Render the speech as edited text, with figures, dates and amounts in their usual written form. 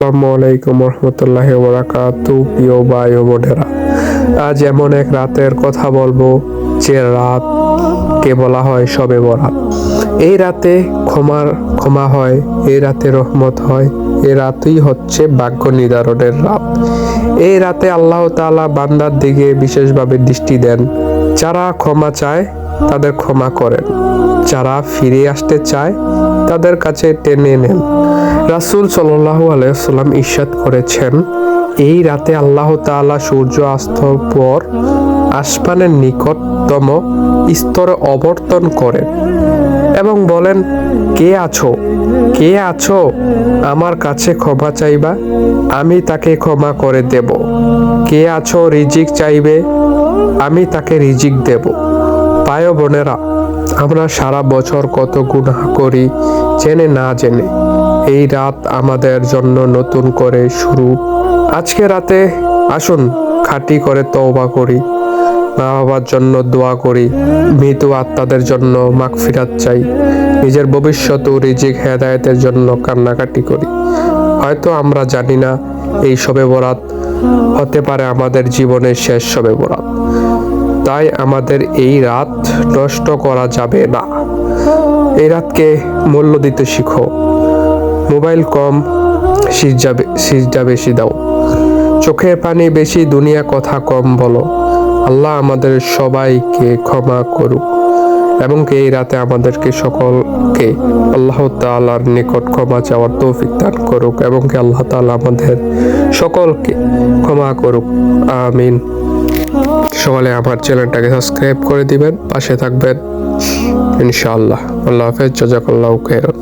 আসসালামু আলাইকুম রহমতুল্লাহি ওয়া বারাকাতুহু। প্রিয় ভাই ও বোনেরা, আজ এমন এক রাতের কথা বলবো যে রাতকে বলা হয় শবে বরাত। এই রাতে ক্ষমা হয়, এই রাতে রহমত হয়, এই রাতই হচ্ছে ভাগ্য নির্ধারণের রাত। এই রাতে আল্লাহ তাআলা বান্দার দিকে বিশেষভাবে দৃষ্টি দেন। যারা ক্ষমা চায় তাদের ক্ষমা করেন, যারা ফিরে আসতে চায় তাদের কাছে টেনে নেন। রাসূল সাল্লাল্লাহু আলাইহি ওয়াসাল্লাম ইরশাদ করেছেন, এই রাতে আল্লাহ তাআলা সূর্য অস্তর পর আসমানের নিকটতম স্তরে অবতরণ করেন এবং বলেন, কে আছো আমার কাছে ক্ষমা চাইবা, আমি তাকে ক্ষমা করে দেব। কে আছো রিজিক চাইবে, আমি তাকে রিজিক দেব। ভাই ও বোনেরা, আমরা সারা বছর কত গুনাহ করি জেনে না জেনে। এই রাত আমাদের জন্য নতুন করে শুরু। আজকে রাতে আসুন খাঁটি করে তওবা করি, মা বাবার জন্য দোয়া করি, মৃত আত্মাদের জন্য মাগফিরাত চাই, নিজের ভবিষ্যৎ ও রিজিক হেদায়েতের জন্য কান্নাকাটি করি। হয়তো আমরা জানি না এই শবে বরাত হতে পারে আমাদের জীবনের শেষ শবে বরাত, তাই আমাদের এই রাত নষ্ট করা যাবে না। এই রাতকে মূল্য দিতে শিখো। মোবাইল কম, সিজদা বেশি দাও, চোখের পানি বেশি, দুনিয়া কথা কম বলো। আল্লাহ আমাদের সবাইকে ক্ষমা করুক এবং এই রাতে আমাদেরকে সকলকে আল্লাহ তাআলার নিকট ক্ষমা চাওয়ার তৌফিক দান করুক এবং আল্লাহ তাআলা আমাদের সকলকে ক্ষমা করুক, আমিন। সকলে আমার চ্যানেলটাকে সাবস্ক্রাইব করে দিবেন, পাশে থাকবেন ইনশাআল্লাহ। আল্লাহ হাফেজ, জাযাকাল্লাহু খাইরান।